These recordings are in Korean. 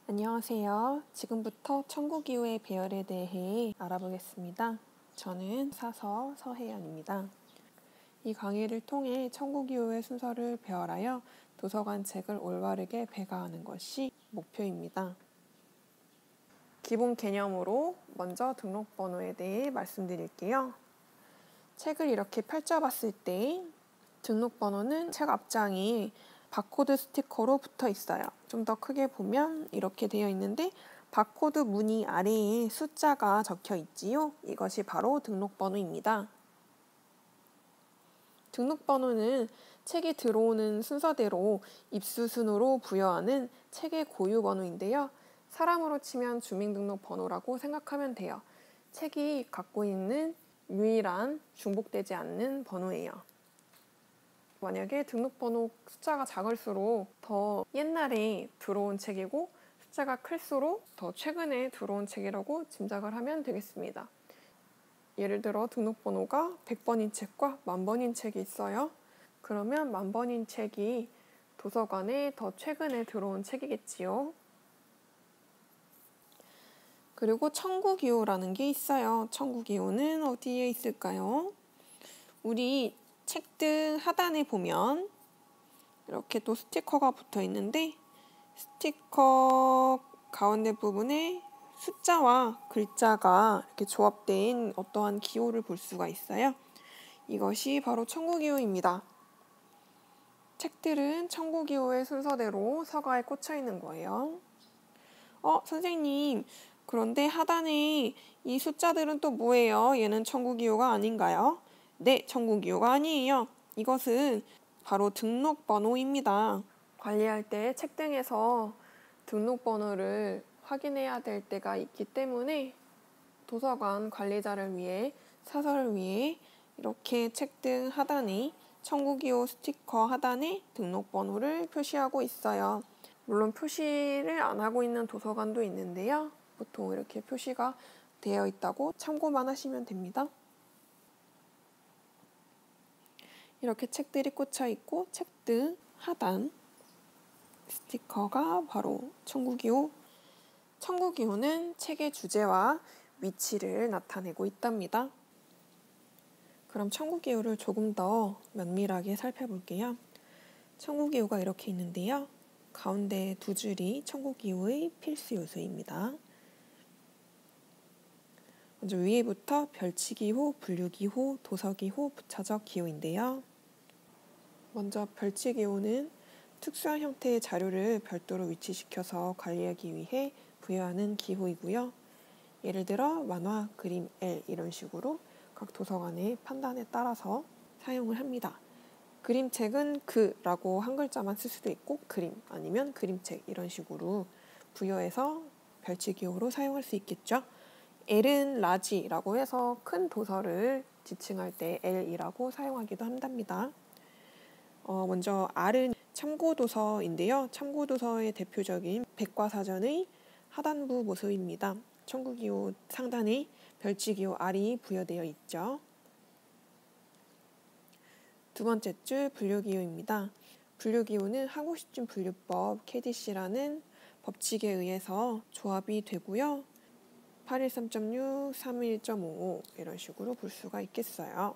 안녕하세요. 지금부터 천국이후의 배열에 대해 알아보겠습니다. 저는 사서 서혜연입니다. 이 강의를 통해 천국이후의 순서를 배열하여 도서관 책을 올바르게 배가하는 것이 목표입니다. 기본 개념으로 먼저 등록번호에 대해 말씀드릴게요. 책을 이렇게 펼쳐봤을 때 등록번호는 책 앞장이 바코드 스티커로 붙어 있어요. 좀 더 크게 보면 이렇게 되어 있는데 바코드 무늬 아래에 숫자가 적혀 있지요. 이것이 바로 등록번호입니다. 등록번호는 책이 들어오는 순서대로 입수순으로 부여하는 책의 고유번호인데요. 사람으로 치면 주민등록번호라고 생각하면 돼요. 책이 갖고 있는 유일한 중복되지 않는 번호예요. 만약에 등록번호 숫자가 작을수록 더 옛날에 들어온 책이고 숫자가 클수록 더 최근에 들어온 책이라고 짐작을 하면 되겠습니다. 예를 들어 등록번호가 100번인 책과 1000번인 책이 있어요. 그러면 1000번인 책이 도서관에 더 최근에 들어온 책이겠지요. 그리고 천국이후라는 게 있어요. 천국이후는 어디에 있을까요? 우리 책등 하단에 보면 이렇게 또 스티커가 붙어 있는데 스티커 가운데 부분에 숫자와 글자가 이렇게 조합된 어떠한 기호를 볼 수가 있어요. 이것이 바로 천국이후입니다. 책들은 천국이후의 순서대로 서가에 꽂혀 있는 거예요. 선생님, 그런데 하단에 이 숫자들은 또 뭐예요? 얘는 천국이후가 아닌가요? 네, 천국이후가 아니에요. 이것은 바로 등록번호입니다. 관리할 때 책등에서 등록번호를 확인해야 될 때가 있기 때문에 도서관 관리자를 위해, 사서를 위해 이렇게 책등 하단에 천국이후 스티커 하단에 등록번호를 표시하고 있어요. 물론 표시를 안 하고 있는 도서관도 있는데요. 보통 이렇게 표시가 되어 있다고 참고만 하시면 됩니다. 이렇게 책들이 꽂혀 있고 책등 하단 스티커가 바로 천국이후. 천국이후는 책의 주제와 위치를 나타내고 있답니다. 그럼 천국이후를 조금 더 면밀하게 살펴볼게요. 천국이후가 이렇게 있는데요. 가운데 두 줄이 천국이후의 필수 요소입니다. 먼저 위에부터 별치기후, 분류기후, 도서기후, 부차적 기후인데요. 먼저 별치기후는 특수한 형태의 자료를 별도로 위치시켜서 관리하기 위해 부여하는 기후이고요. 예를 들어 만화, 그림, 엘 이런 식으로 각 도서관의 판단에 따라서 사용을 합니다. 그림책은 그라고 한 글자만 쓸 수도 있고 그림 아니면 그림책 이런 식으로 부여해서 별치기호로 사용할 수 있겠죠. L은 라지라고 해서 큰 도서를 지칭할 때 L이라고 사용하기도 한답니다. 먼저 R은 참고도서인데요. 참고도서의 대표적인 백과사전의 하단부 모습입니다. 천국이후 상단에 별치기호 R이 부여되어 있죠. 두 번째 줄 분류기호입니다. 분류기호는 한국식준분류법 KDC라는 법칙에 의해서 조합이 되고요. 813.6, 31.55 이런 식으로 볼 수가 있겠어요.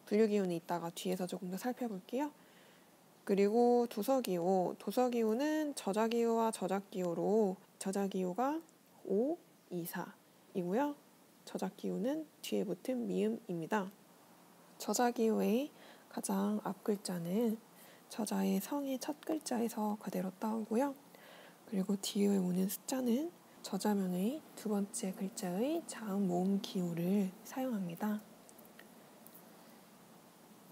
분류기호는 이따가 뒤에서 조금 더 살펴볼게요. 그리고 도서기호. 도서기호는 저자기호와 저작기호로 저자기호가 5, 2, 4이고요. 저작기호는 뒤에 붙은 미음입니다. 저자기호의 가장 앞글자는 저자의 성의 첫 글자에서 그대로 따오고요. 그리고 뒤에 오는 숫자는 저자명의 두 번째 글자의 자음 모음 기호를 사용합니다.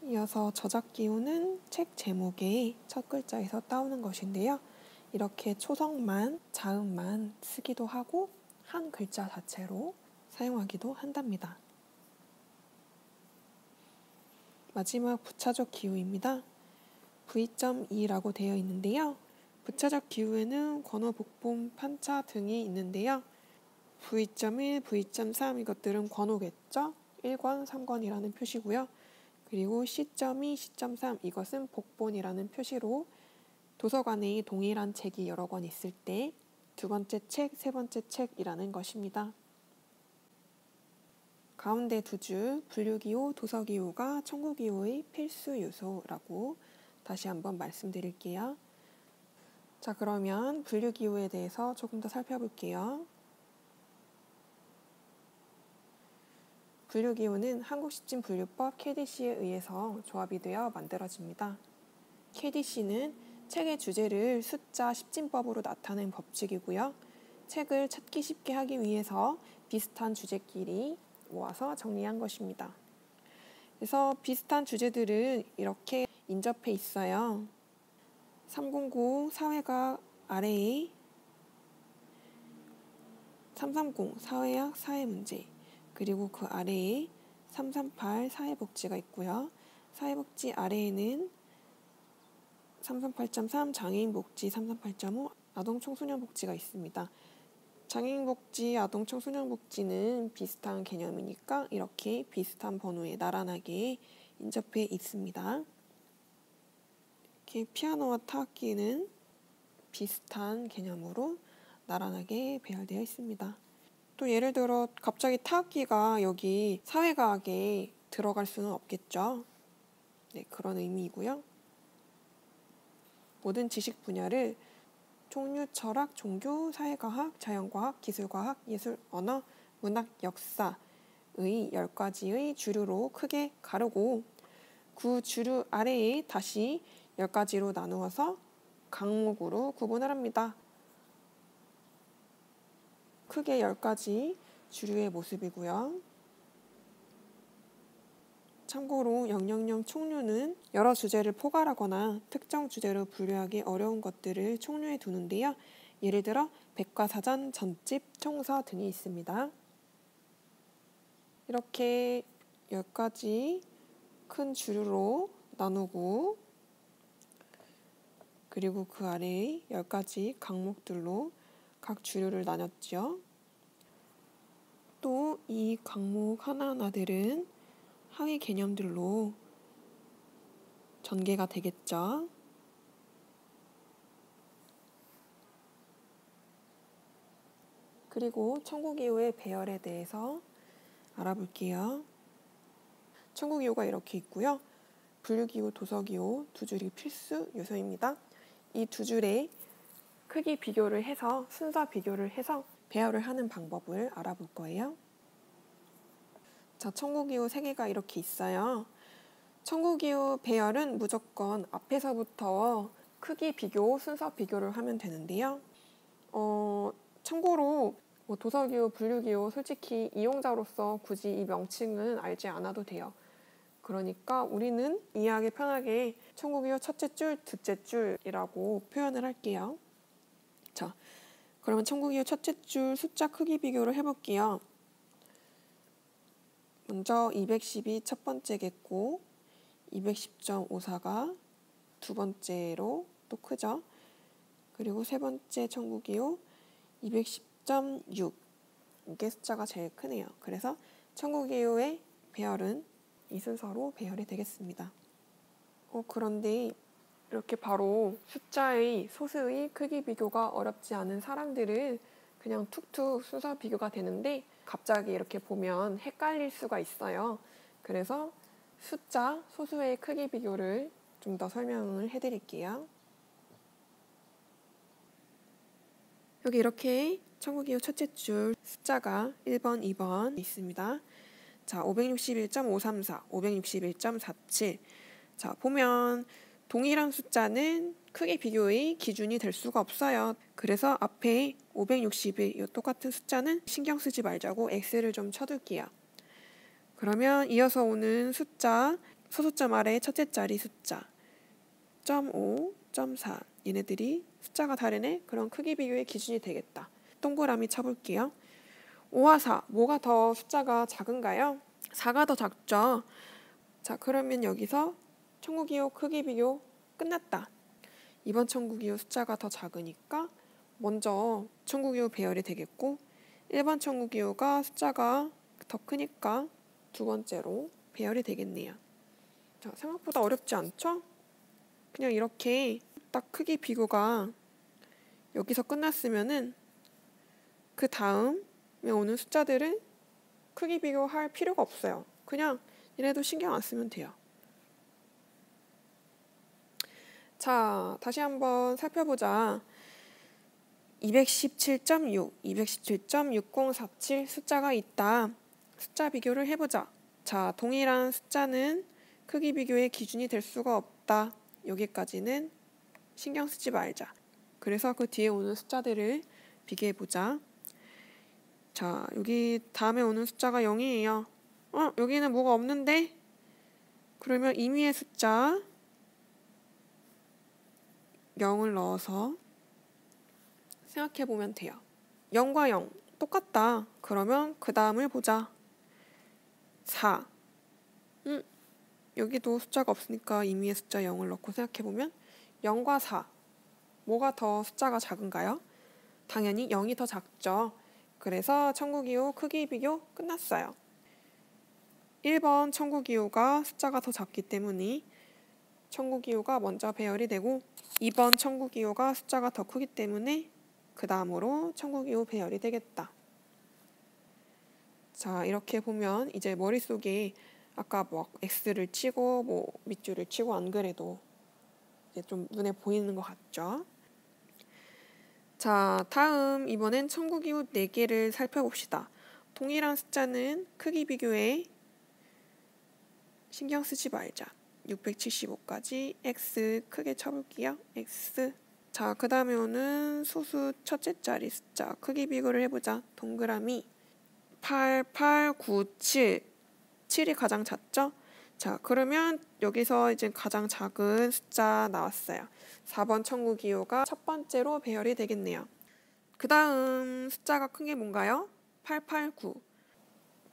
이어서 저작기호는 책 제목의 첫 글자에서 따오는 것인데요. 이렇게 초성만, 자음만 쓰기도 하고 한 글자 자체로 사용하기도 한답니다. 마지막 부차적 기호입니다. V.2라고 되어 있는데요. 부차적 기호에는 권어, 복본, 판차 등이 있는데요. V.1, V.3 이것들은 권어겠죠. 1권, 3권이라는 표시고요. 그리고 C.2, C.3 이것은 복본이라는 표시로 도서관에 동일한 책이 여러 권 있을 때 두 번째 책, 세 번째 책이라는 것입니다. 가운데 두 줄 분류기호, 도서기호가 청구기호의 필수 요소라고 다시 한번 말씀드릴게요. 자, 그러면 분류기호에 대해서 조금 더 살펴볼게요. 분류기호는 한국십진분류법 KDC에 의해서 조합이 되어 만들어집니다. KDC는 책의 주제를 숫자 십진법으로 나타낸 법칙이고요. 책을 찾기 쉽게 하기 위해서 비슷한 주제끼리 모아서 정리한 것입니다. 그래서 비슷한 주제들을 이렇게 인접해 있어요. 309 사회과학 아래에 330 사회학 사회문제, 그리고 그 아래에 338 사회복지가 있고요. 사회복지 아래에는 338.3 장애인복지, 338.5 아동청소년복지가 있습니다. 장애인복지, 아동청소년복지는 비슷한 개념이니까 이렇게 비슷한 번호에 나란하게 인접해 있습니다. 이렇게 피아노와 타악기는 비슷한 개념으로 나란하게 배열되어 있습니다. 또 예를 들어 갑자기 타악기가 여기 사회과학에 들어갈 수는 없겠죠. 네, 그런 의미이고요. 모든 지식 분야를 총류, 철학, 종교, 사회과학, 자연과학, 기술과학, 예술, 언어, 문학, 역사의 10가지의 주류로 크게 가르고 그 주류 아래에 다시 10가지로 나누어서 강목으로 구분을 합니다. 크게 10가지 주류의 모습이고요. 참고로 000 총류는 여러 주제를 포괄하거나 특정 주제로 분류하기 어려운 것들을 총류에 두는데요. 예를 들어 백과사전, 전집, 총서 등이 있습니다. 이렇게 10가지 큰 주류로 나누고 그리고 그 아래에 10가지 강목들로 각 주류를 나눴죠. 또 이 강목 하나하나들은 하위 개념들로 전개가 되겠죠. 그리고 청구기호의 배열에 대해서 알아볼게요. 청구기호가 이렇게 있고요. 분류기호, 도서기호 두 줄이 필수 요소입니다. 이 두 줄의 크기 비교를 해서 순서 비교를 해서 배열을 하는 방법을 알아볼 거예요. 자, 청구기호 3개가 이렇게 있어요. 청구기호 배열은 무조건 앞에서부터 크기 비교, 순서 비교를 하면 되는데요. 참고로 도서기호, 분류기호 솔직히 이용자로서 굳이 이 명칭은 알지 않아도 돼요. 그러니까 우리는 이해하기 편하게 청구기호 첫째 줄, 둘째 줄이라고 표현을 할게요. 자, 그러면 청구기호 첫째 줄 숫자 크기 비교를 해볼게요. 먼저 210이 첫 번째겠고 210.54가 두 번째로 또 크죠. 그리고 세 번째 청구기호 210.6 이게 숫자가 제일 크네요. 그래서 청구기호의 배열은 이 순서로 배열이 되겠습니다. 그런데 이렇게 바로 숫자의 소수의 크기 비교가 어렵지 않은 사람들은 그냥 툭툭 순서 비교가 되는데 갑자기 이렇게 보면 헷갈릴 수가 있어요. 그래서 숫자 소수의 크기 비교를 좀 더 설명을 해드릴게요. 여기 이렇게 청구기호 첫째 줄 숫자가 1번, 2번 있습니다. 자, 561.534, 561.47. 자, 보면 동일한 숫자는 크기 비교의 기준이 될 수가 없어요. 그래서 앞에 561, 이 똑같은 숫자는 신경 쓰지 말자고 X를 좀 쳐둘게요. 그러면 이어서 오는 숫자, 소수점 아래 첫째 자리 숫자 0.5, 0.4 얘네들이 숫자가 다르네? 그런 크기 비교의 기준이 되겠다. 동그라미 쳐볼게요. 5와 4, 뭐가 더 숫자가 작은가요? 4가 더 작죠? 자, 그러면 여기서 청구기호 크기 비교 끝났다. 이번 청구기호 숫자가 더 작으니까 먼저 청구기호 배열이 되겠고 1번 청구기호가 숫자가 더 크니까 두 번째로 배열이 되겠네요. 자, 생각보다 어렵지 않죠? 그냥 이렇게 딱 크기 비교가 여기서 끝났으면은 그 다음에 오는 숫자들은 크기 비교할 필요가 없어요. 그냥 얘네도 신경 안 쓰면 돼요. 자, 다시 한번 살펴보자. 217.6, 217.6047 숫자가 있다. 숫자 비교를 해보자. 자, 동일한 숫자는 크기 비교의 기준이 될 수가 없다. 여기까지는 신경 쓰지 말자. 그래서 그 뒤에 오는 숫자들을 비교해보자. 자, 여기 다음에 오는 숫자가 0이에요. 여기는 뭐가 없는데? 그러면 임의의 숫자 0을 넣어서 생각해보면 돼요. 0과 0 똑같다. 그러면 그 다음을 보자. 4. 여기도 숫자가 없으니까 임의의 숫자 0을 넣고 생각해보면 0과 4. 뭐가 더 숫자가 작은가요? 당연히 0이 더 작죠. 그래서 천국이호 크기 비교 끝났어요. 1번 천국이호가 숫자가 더 작기 때문에 천국이호가 먼저 배열이 되고 2번 천국이호가 숫자가 더 크기 때문에 그 다음으로 천국이호 배열이 되겠다. 자, 이렇게 보면 이제 머릿속에 아까 뭐 X를 치고 뭐 밑줄을 치고 안 그래도 이제 좀 눈에 보이는 것 같죠? 자, 다음 이번엔 천국이호 4개를 살펴봅시다. 동일한 숫자는 크기 비교에 신경 쓰지 말자. 675까지 X 크게 쳐볼게요. X. 자, 그 다음에 오는 소수 첫째 자리 숫자 크기 비교를 해보자. 동그라미 8, 8, 9, 7. 7이 가장 작죠? 자, 그러면 여기서 이제 가장 작은 숫자 나왔어요. 4번 천국이호가 첫 번째로 배열이 되겠네요. 그 다음 숫자가 큰 게 뭔가요? 8, 8, 9.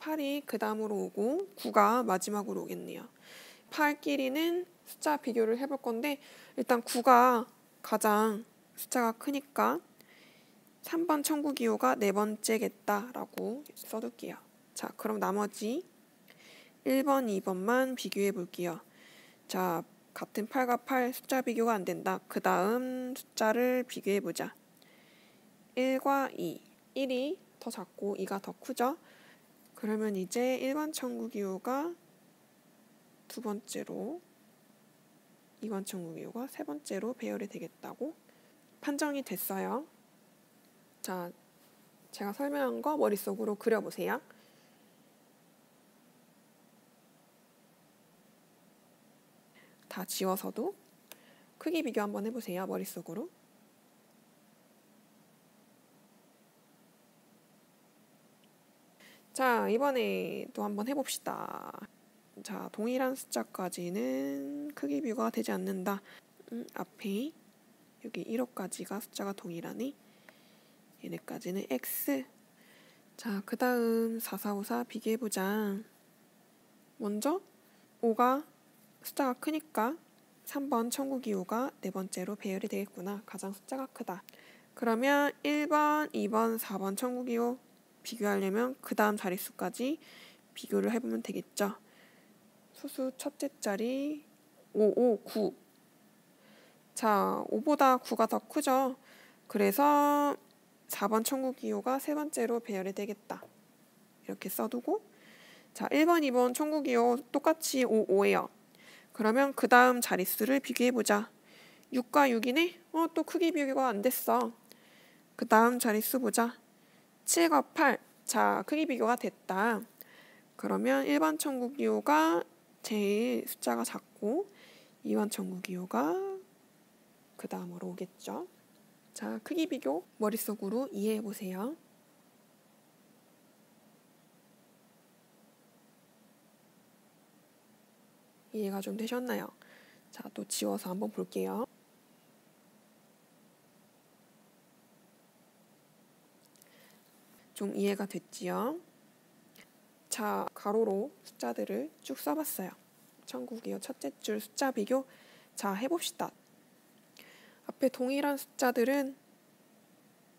8이 그 다음으로 오고 9가 마지막으로 오겠네요. 8끼리는 숫자 비교를 해볼 건데 일단 9가 가장 숫자가 크니까 3번 천국이호가 네 번째겠다라고 써둘게요. 자, 그럼 나머지 1번, 2번만 비교해 볼게요. 자, 같은 8과 8 숫자 비교가 안 된다. 그 다음 숫자를 비교해 보자. 1과 2. 1이 더 작고 2가 더 크죠? 그러면 이제 1번 천국이호가 두 번째로 2번 천국이호가 세 번째로 배열이 되겠다고 판정이 됐어요. 자, 제가 설명한 거 머릿속으로 그려보세요. 다 지워서도 크기 비교 한번 해보세요. 머릿속으로. 자, 이번에 또 한번 해봅시다. 자, 동일한 숫자까지는 크기 비교가 되지 않는다. 앞에 여기 1호까지가 숫자가 동일하네. 얘네까지는 X. 자, 그 다음 4, 4, 5, 4 비교해보자. 먼저 5가 숫자가 크니까 3번 천국이호가 네 번째로 배열이 되겠구나. 가장 숫자가 크다. 그러면 1번, 2번, 4번 천국이호 비교하려면 그 다음 자릿수까지 비교를 해보면 되겠죠. 소수 첫째 자리 5, 5, 9. 자, 5보다 9가 더 크죠. 그래서 4번 천국이호가 세 번째로 배열이 되겠다. 이렇게 써두고 자, 1번, 2번 천국이호 똑같이 5, 5예요. 그러면 그 다음 자릿수를 비교해보자. 6과 6이네? 또 크기 비교가 안 됐어. 그 다음 자릿수 보자. 7과 8. 자, 크기 비교가 됐다. 그러면 1번 천국이호가 제일 숫자가 작고 2번 천국이호가 그 다음으로 오겠죠. 자, 크기 비교 머릿속으로 이해해보세요. 이해가 좀 되셨나요? 자, 또 지워서 한번 볼게요. 좀 이해가 됐지요? 자, 가로로 숫자들을 쭉 써봤어요. 천국이호 첫째 줄 숫자 비교. 자, 해봅시다. 앞에 동일한 숫자들은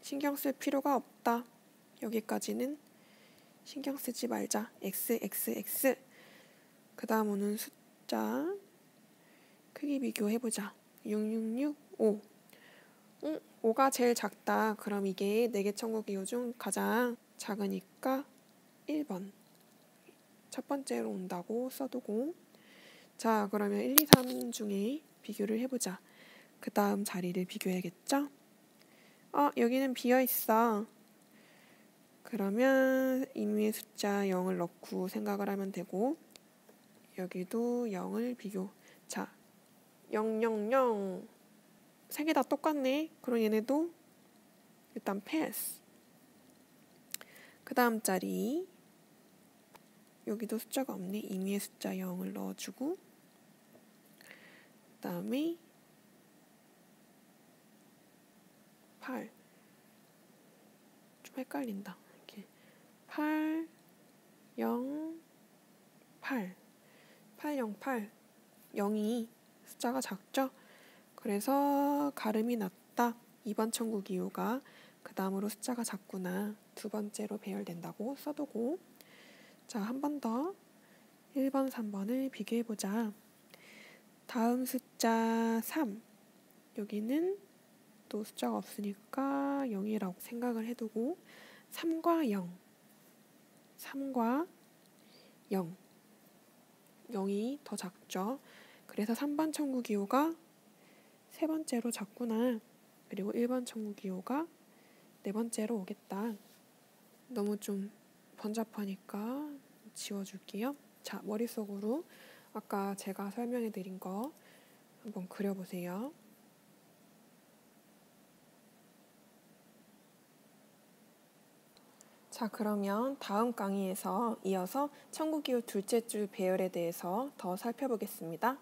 신경 쓸 필요가 없다. 여기까지는 신경 쓰지 말자. X, X, X. 그 다음 오는 숫자 크기 비교해보자. 6, 6, 6, 5. 5가 제일 작다. 그럼 이게 4개 천국이요 중 가장 작으니까 1번. 첫 번째로 온다고 써두고. 자, 그러면 1, 2, 3 중에 비교를 해보자. 그 다음 자리를 비교해야겠죠? 여기는 비어있어. 그러면 임의의 숫자 0을 넣고 생각을 하면 되고, 여기도 0을 비교. 자, 0, 0, 0. 세 개 다 똑같네. 그럼 얘네도 일단 패스. 그 다음 자리. 여기도 숫자가 없네. 임의의 숫자 0을 넣어주고, 그 다음에 8. 좀 헷갈린다. 이렇게 8, 0, 8. 8, 0, 8. 0이 숫자가 작죠? 그래서 가름이 낮다. 2번 천국 이유가 그 다음으로 숫자가 작구나. 두 번째로 배열된다고 써두고. 자, 한 번 더 1번, 3번을 비교해보자. 다음 숫자 3. 여기는 또 숫자가 없으니까 0이라고 생각을 해두고 3과 0. 3과 0. 0이 더 작죠. 그래서 3번 천국이호가 세 번째로 작구나. 그리고 1번 천국이호가 네 번째로 오겠다. 너무 좀 번잡하니까 지워줄게요. 자, 머릿속으로 아까 제가 설명해드린 거 한번 그려보세요. 자, 그러면 다음 강의에서 이어서 천국이호 둘째 줄 배열에 대해서 더 살펴보겠습니다.